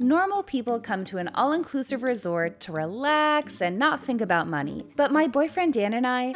Normal people come to an all-inclusive resort to relax and not think about money. But my boyfriend Dan and I,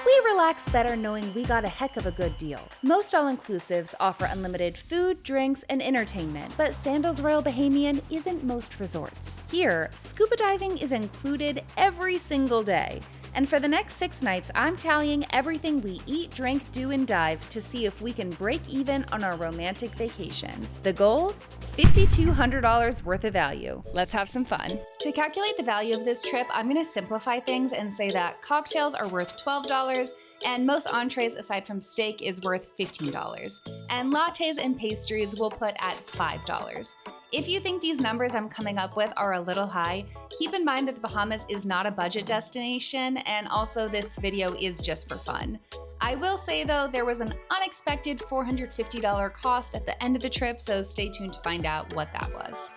we relax better knowing we got a heck of a good deal. Most all-inclusives offer unlimited food, drinks, and entertainment, but Sandals Royal Bahamian isn't most resorts. Here, scuba diving is included every single day. And for the next 6 nights, I'm tallying everything we eat, drink, do, and dive to see if we can break even on our romantic vacation. The goal? $5,200 worth of value. Let's have some fun. To calculate the value of this trip, I'm going to simplify things and say that cocktails are worth $12 and most entrees aside from steak is worth $15. And lattes and pastries we'll put at $5. If you think these numbers I'm coming up with are a little high, keep in mind that the Bahamas is not a budget destination, and also this video is just for fun. I will say though, there was an unexpected $450 cost at the end of the trip, so stay tuned to find out what that was.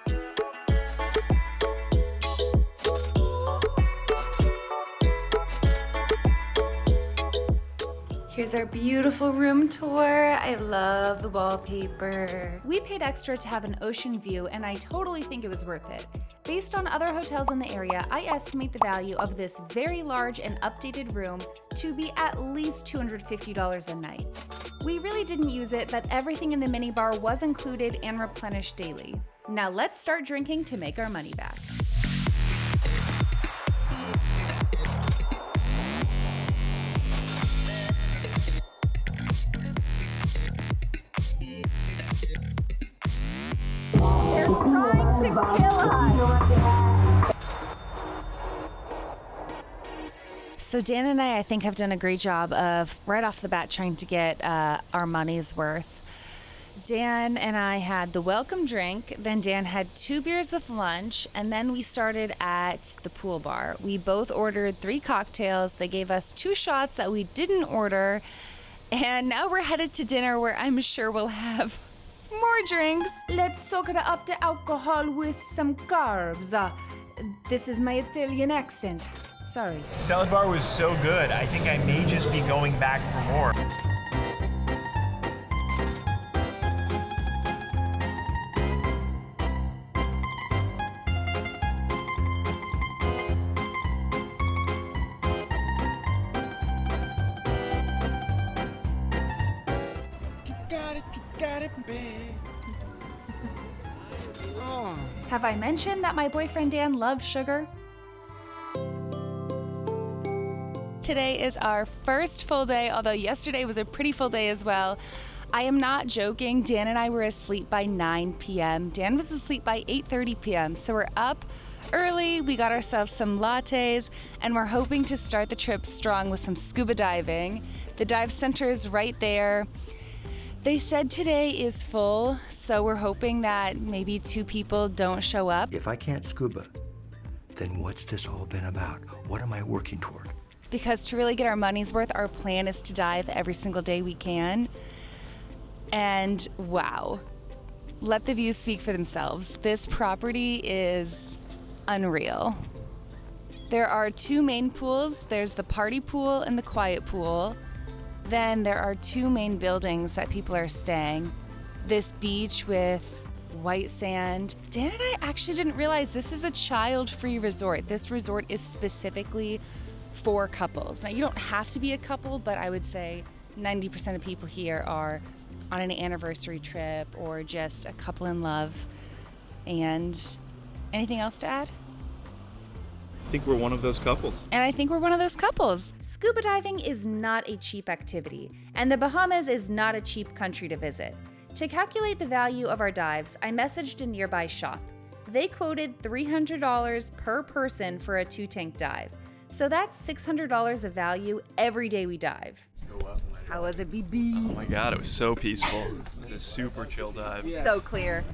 Here's our beautiful room tour. I love the wallpaper. We paid extra to have an ocean view, and I totally think it was worth it. Based on other hotels in the area, I estimate the value of this very large and updated room to be at least $250 a night. We really didn't use it, but everything in the minibar was included and replenished daily. Now let's start drinking to make our money back. So Dan and I think, have done a great job of right off the bat trying to get our money's worth. Dan and I had the welcome drink, then Dan had 2 beers with lunch, and then we started at the pool bar. We both ordered 3 cocktails. They gave us 2 shots that we didn't order, and now we're headed to dinner where I'm sure we'll have more drinks. Let's soak up the alcohol with some carbs. This is my Italian accent. Sorry. Salad bar was so good. I think I may just be going back for more. You got it, babe. Oh. Have I mentioned that my boyfriend Dan loves sugar? Today is our first full day, although yesterday was a pretty full day as well. I am not joking. Dan and I were asleep by 9 p.m. Dan was asleep by 8:30 p.m. So we're up early. We got ourselves some lattes, and we're hoping to start the trip strong with some scuba diving. The dive center is right there. They said today is full, so we're hoping that maybe 2 people don't show up. If I can't scuba, then what's this all been about? What am I working toward? Because to really get our money's worth, our plan is to dive every single day we can. And wow, let the views speak for themselves. This property is unreal. There are 2 main pools. There's the party pool and the quiet pool. Then there are 2 main buildings that people are staying. This beach with white sand. Dan and I actually didn't realize this is a child-free resort. This resort is specifically for couples. Now, you don't have to be a couple, but I would say 90% of people here are on an anniversary trip or just a couple in love. And anything else to add? I think we're one of those couples. And I think we're one of those couples. Scuba diving is not a cheap activity, and the Bahamas is not a cheap country to visit. To calculate the value of our dives, I messaged a nearby shop. They quoted $300 per person for a 2-tank dive. So that's $600 of value every day we dive. How was it, BB? Oh my God, it was so peaceful. It was a super chill dive. So clear.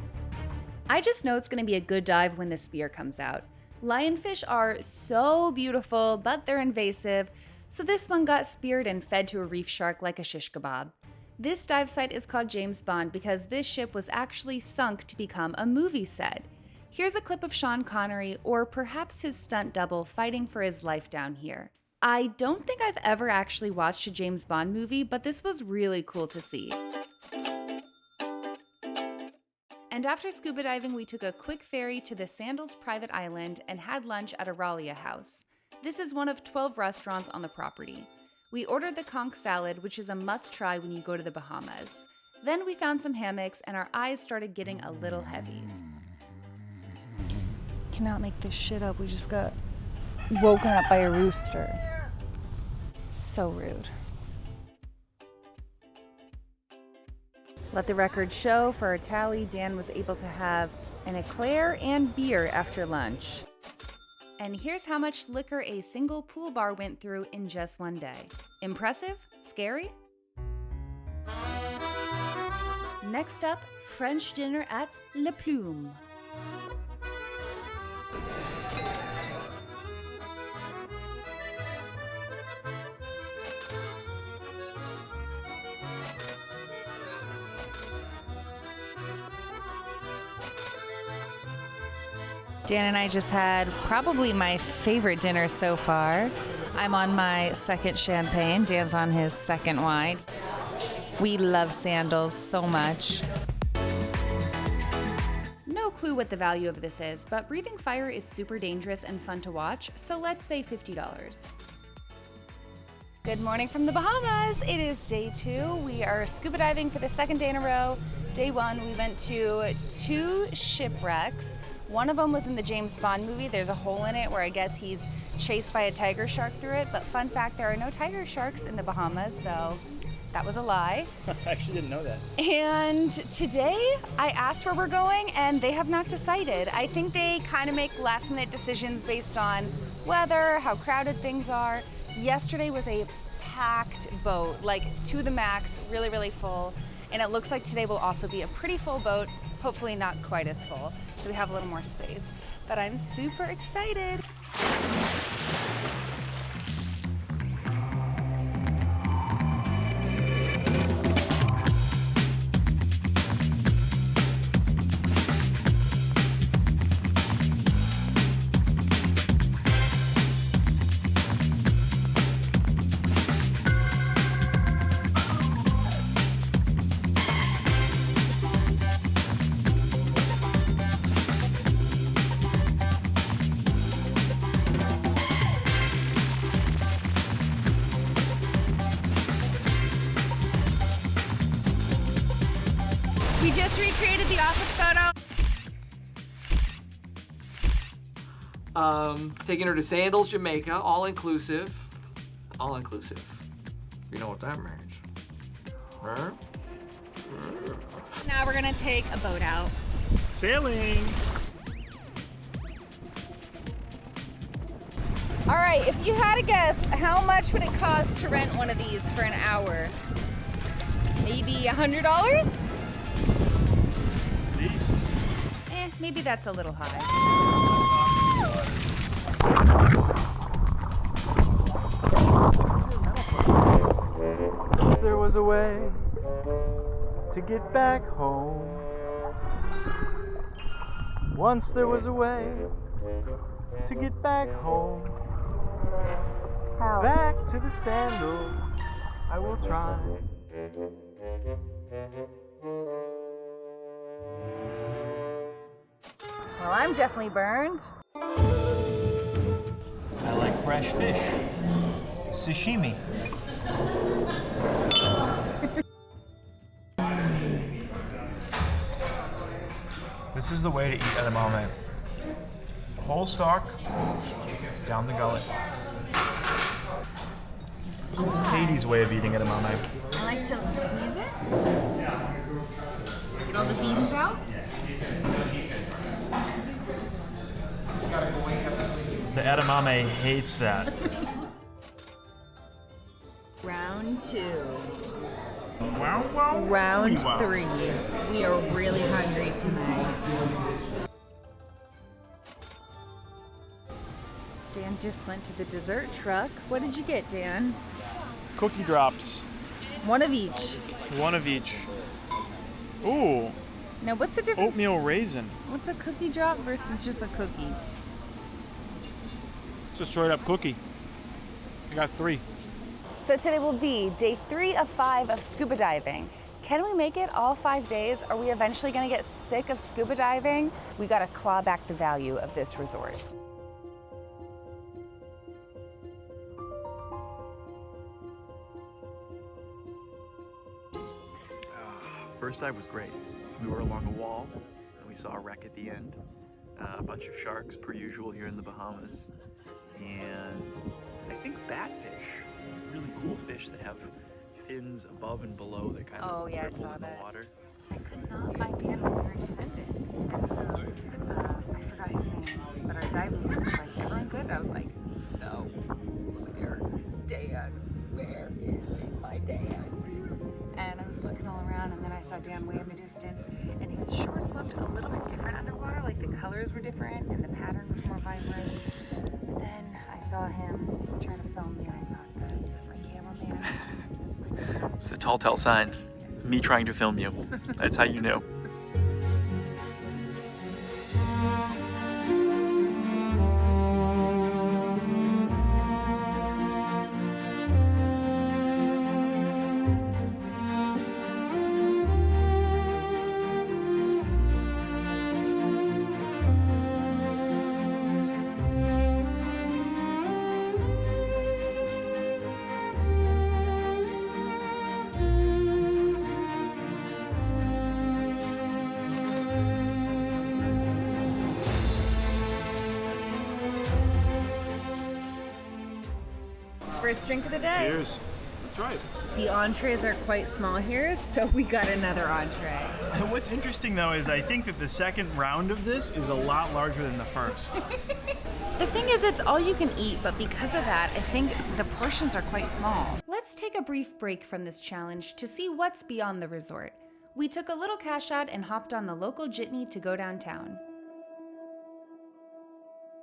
I just know it's gonna be a good dive when the spear comes out. Lionfish are so beautiful, but they're invasive, so this one got speared and fed to a reef shark like a shish kebab. This dive site is called James Bond because this ship was actually sunk to become a movie set. Here's a clip of Sean Connery, or perhaps his stunt double, fighting for his life down here. I don't think I've ever actually watched a James Bond movie, but this was really cool to see. And after scuba diving, we took a quick ferry to the Sandals private island and had lunch at Aralia House. This is one of 12 restaurants on the property. We ordered the conch salad, which is a must-try when you go to the Bahamas. Then we found some hammocks and our eyes started getting a little heavy. Cannot make this shit up. We just got woken up by a rooster. So rude. Let the record show, for our tally, Dan was able to have an eclair and beer after lunch. And here's how much liquor a single pool bar went through in just one day. Impressive? Scary? Next up, French dinner at Le Plume. Dan and I just had probably my favorite dinner so far. I'm on my second champagne. Dan's on his second wine. We love Sandals so much. No clue what the value of this is, but breathing fire is super dangerous and fun to watch, so let's say $50. Good morning from the Bahamas. It is day 2. We are scuba diving for the second day in a row. Day 1, we went to 2 shipwrecks. One of them was in the James Bond movie. There's a hole in it where I guess he's chased by a tiger shark through it. But fun fact, there are no tiger sharks in the Bahamas, so that was a lie. I actually didn't know that. And today, I asked where we're going, and they have not decided. I think they kind of make last-minute decisions based on weather, how crowded things are. Yesterday was a packed boat, like to the max, really, really full. And it looks like today will also be a pretty full boat, hopefully not quite as full, so we have a little more space. But I'm super excited. We just recreated the office photo. Taking her to Sandals, Jamaica, all inclusive. All inclusive. You know what that means. Huh? Now we're gonna take a boat out. Sailing! All right, if you had to guess, how much would it cost to rent one of these for an hour? Maybe $100? At least. Maybe that's a little high. There was a way to get back home. Once there was a way to get back home. How? Back to the Sandals, I will try. Well, I'm definitely burned. I like fresh fish. Sashimi. This is the way to eat edamame. Whole stalk, down the gullet. This is Katie's way of eating edamame. I like to squeeze it. Get all the beans out. The edamame hates that. Round 2. Wow, wow. Round Wow. 3. We are really hungry tonight. Dan just went to the dessert truck. What did you get, Dan? Cookie drops. One of each. One of each. Ooh, Now, what's the difference? oatmeal raisin. What's a cookie drop versus just a cookie? It's a straight up cookie. I got 3. So today will be day 3 of 5 of scuba diving. Can we make it all 5 days? Are we eventually gonna get sick of scuba diving? We gotta claw back the value of this resort. First dive was great. We were along a wall, and we saw a wreck at the end. A bunch of sharks, per usual here in the Bahamas. And I think batfish, really cool fish that have fins above and below that kind of I ripple saw in that. the water. I could not find Dan when we were descending. And so I forgot his name, but our dive leader was like, everyone good? And I was like, no, where is Dan? Where is my Dan? And I was looking all around, and then I saw Dan way in the distance, and his shorts looked a little bit different underwater, like the colors were different and the pattern was more vibrant. But then I saw him trying to film me, and I thought, that is my cameraman. That's my Dan. It's the tall tale sign. Me trying to film you. That's how you know. First drink of the day. Cheers. That's right. The entrees are quite small here, so we got another entree. What's interesting though is I think that the second round of this is a lot larger than the first. The thing is, it's all you can eat, but because of that, I think the portions are quite small. Let's take a brief break from this challenge to see what's beyond the resort. We took a little cash out and hopped on the local jitney to go downtown.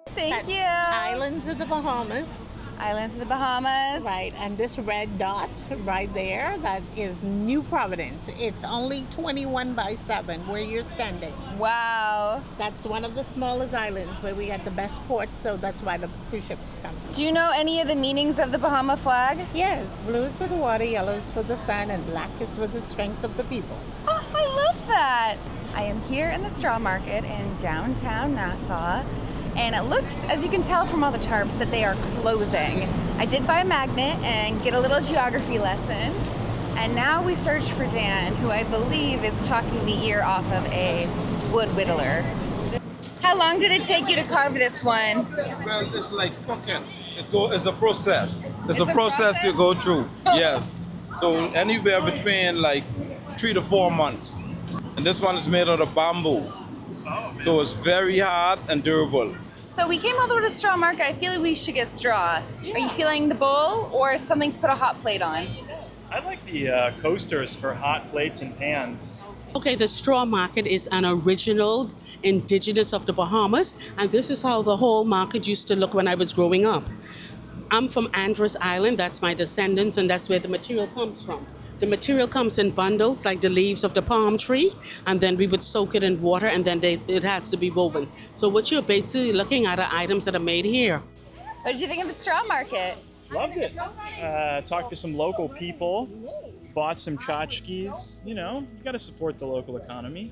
Thank you. Islands of the Bahamas. Islands of the Bahamas. Right, and this red dot right there, that is New Providence. It's only 21 by 7 where you're standing. Wow. That's one of the smallest islands where we got the best port, so that's why the cruise ships come. Do you know any of the meanings of the Bahama flag? Yes, blue is for the water, yellow is for the sun, and black is for the strength of the people. Oh, I love that. I am here in the straw market in downtown Nassau. And it looks, as you can tell from all the tarps, that they are closing. I did buy a magnet and get a little geography lesson. And now we search for Dan, who I believe is talking the ear off of a wood whittler. How long did it take you to carve this one? Well, it's like cooking. It's a process. It's a process you go through. Yes. So anywhere between like 3 to 4 months. And this one is made out of bamboo. So it's very hard and durable. So we came all the way to Straw Market. I feel like we should get straw. Are you feeling the bowl or something to put a hot plate on? I like the coasters for hot plates and pans. Okay, the straw market is an original indigenous of the Bahamas, and this is how the whole market used to look when I was growing up. I'm from Andros Island, that's my descendants, and that's where the material comes from. The material comes in bundles, like the leaves of the palm tree, and then we would soak it in water, and then it has to be woven. So what you're basically looking at are items that are made here. What did you think of the straw market? Loved it. Talked to some local people, bought some tchotchkes. You know, you got to support the local economy.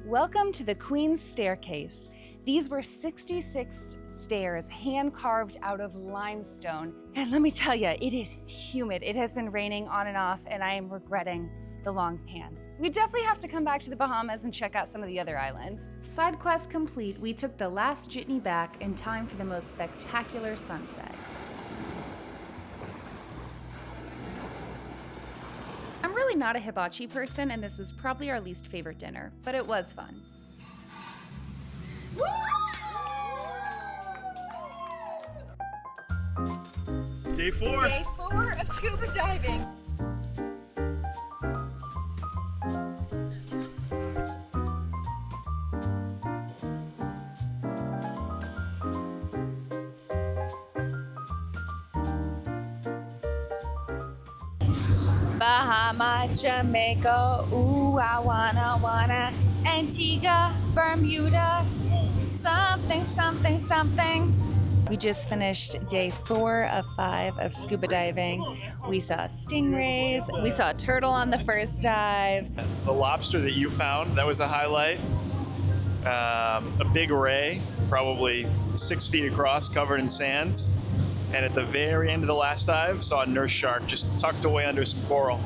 Welcome to the Queen's Staircase. These were 66 stairs hand-carved out of limestone. And let me tell you, it is humid. It has been raining on and off, and I am regretting the long pants. We definitely have to come back to the Bahamas and check out some of the other islands. Side quest complete, we took the last jitney back in time for the most spectacular sunset. I'm really not a hibachi person, and this was probably our least favorite dinner, but it was fun. Day 4. Day 4 of scuba diving. Bahama, Jamaica, ooh, I wanna, Antigua, Bermuda, something. We just finished day 4 of 5 of scuba diving. We saw stingrays. We saw a turtle on the first dive. The lobster that you found, that was the highlight. A big ray, probably 6 feet across, covered in sand. And at the very end of the last dive, saw a nurse shark just tucked away under some coral.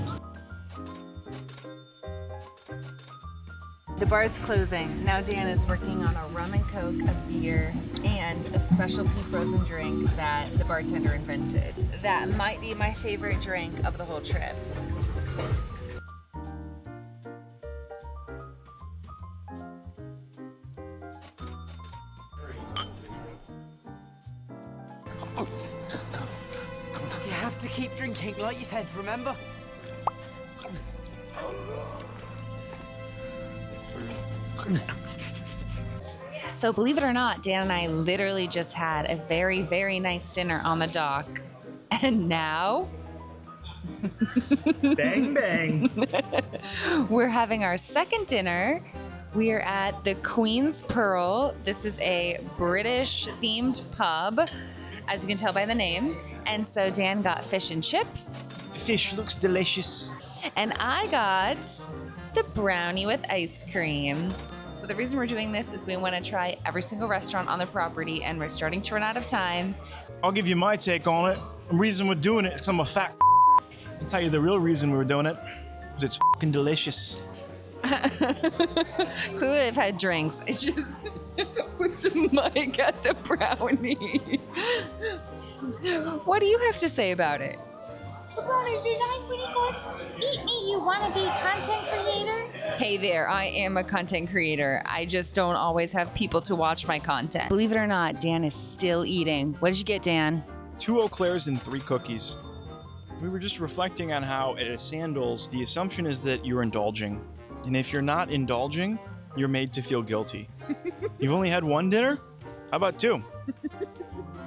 The bar's closing. Now Dan is working on a rum and coke, a beer, and a specialty frozen drink that the bartender invented. That might be my favorite drink of the whole trip. You have to keep drinking like you said, remember? So believe it or not, Dan and I literally just had a very, very nice dinner on the dock. And now... Bang, bang. We're having our second dinner. We are at the Queen's Pearl. This is a British-themed pub, as you can tell by the name. And so Dan got fish and chips. Fish looks delicious. And I got the brownie with ice cream. So the reason we're doing this is we want to try every single restaurant on the property, and we're starting to run out of time. I'll give you my take on it. The reason we're doing it is because I'm a fat. I'll tell you the real reason we're doing it. Because it's fucking delicious. Clearly I've had drinks. I just put the mic at the brownie. What do you have to say about it? The brownies is pretty good. Eat me, you wanna be content creator? Hey there, I am a content creator. I just don't always have people to watch my content. Believe it or not, Dan is still eating. What did you get, Dan? 2 Eau Clairs and 3 cookies. We were just reflecting on how at a Sandals, the assumption is that you're indulging. And if you're not indulging, you're made to feel guilty. You've only had 1 dinner? How about 2?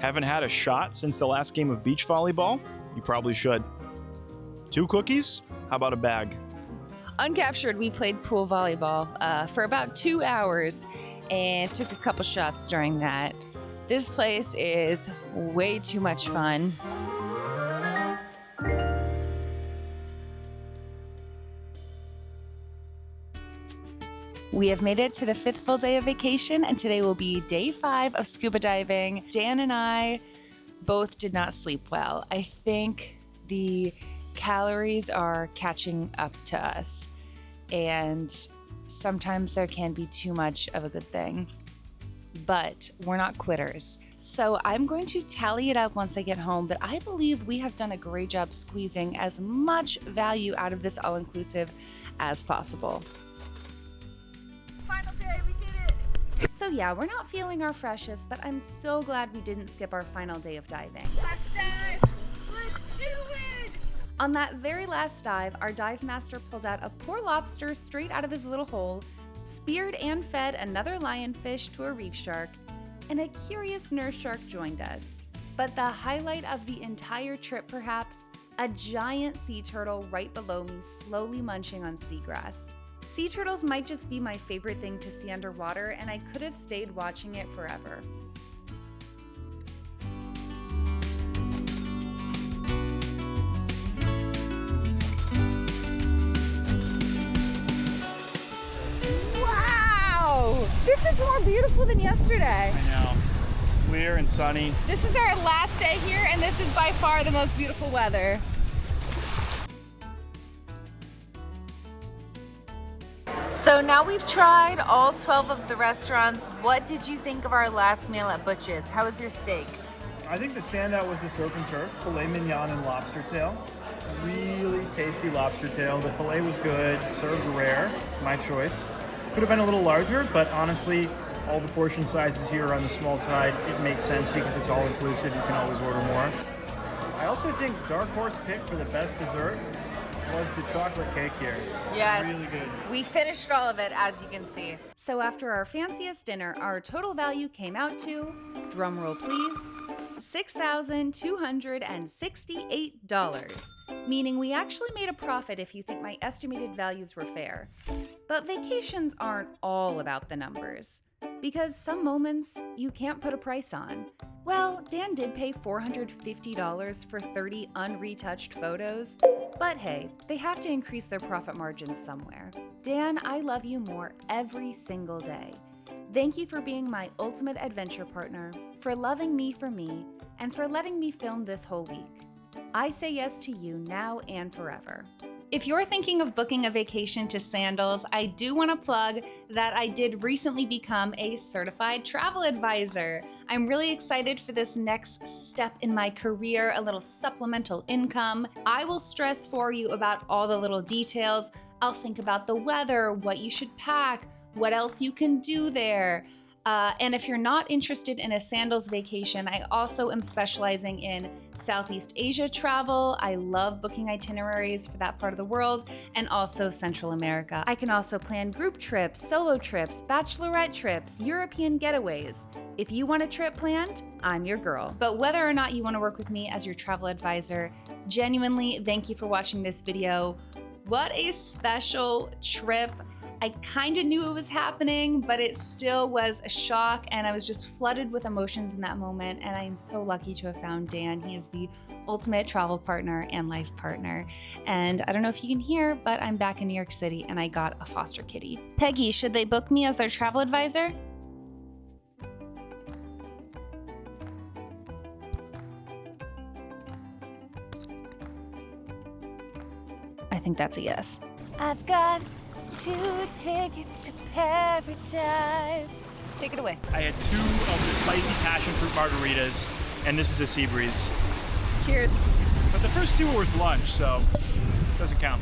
Haven't had a shot since the last game of beach volleyball? You probably should. 2 cookies? How about a bag? Uncaptured, we played pool volleyball for about 2 hours and took a couple shots during that. This place is way too much fun. We have made it to the 5th full day of vacation, and today will be day 5 of scuba diving. Dan and I both did not sleep well. I think the calories are catching up to us, and sometimes there can be too much of a good thing. But we're not quitters. So I'm going to tally it up once I get home, but I believe we have done a great job squeezing as much value out of this all-inclusive as possible. Final day, we did it! So yeah, we're not feeling our freshest, but I'm so glad we didn't skip our final day of diving. Last dive! Let's do it! On that very last dive, our dive master pulled out a poor lobster straight out of his little hole, speared and fed another lionfish to a reef shark, and a curious nurse shark joined us. But the highlight of the entire trip, perhaps, a giant sea turtle right below me slowly munching on seagrass. Sea turtles might just be my favorite thing to see underwater, and I could have stayed watching it forever. Wow! This is more beautiful than yesterday. I know. It's clear and sunny. This is our last day here, and this is by far the most beautiful weather. So now we've tried all 12 of the restaurants. What did you think of our last meal at Butch's? How was your steak? I think the standout was the surf and turf, filet mignon and lobster tail. Really tasty lobster tail. The filet was good, served rare, my choice. Could have been a little larger, but honestly, all the portion sizes here are on the small side. It makes sense because it's all inclusive. You can always order more. I also think dark horse pick for the best dessert was the chocolate cake here. Yes, really good. We finished all of it, as you can see. So after our fanciest dinner, our total value came out to, drumroll please, $6,268, meaning we actually made a profit if you think my estimated values were fair. But vacations aren't all about the numbers. Because some moments you can't put a price on. Well, Dan did pay $450 for 30 unretouched photos, but hey, they have to increase their profit margins somewhere. Dan, I love you more every single day. Thank you for being my ultimate adventure partner, for loving me for me, and for letting me film this whole week. I say yes to you now and forever. If you're thinking of booking a vacation to Sandals, I do want to plug that I did recently become a certified travel advisor. I'm really excited for this next step in my career, a little supplemental income. I will stress for you about all the little details. I'll think about the weather, what you should pack, what else you can do there. And if you're not interested in a Sandals vacation, I also am specializing in Southeast Asia travel. I love booking itineraries for that part of the world, and also Central America. I can also plan group trips, solo trips, bachelorette trips, European getaways. If you want a trip planned, I'm your girl. But whether or not you want to work with me as your travel advisor, genuinely, thank you for watching this video. What a special trip. I kind of knew it was happening, but it still was a shock, and I was just flooded with emotions in that moment, and I am so lucky to have found Dan. He is the ultimate travel partner and life partner. And I don't know if you can hear, but I'm back in New York City, and I got a foster kitty. Peggy, should they book me as their travel advisor? I think that's a yes. I've got 2 tickets to paradise. Take it away. I had 2 of the spicy passion fruit margaritas, and this is a sea breeze. Cheers. But the first 2 were with lunch, so it doesn't count.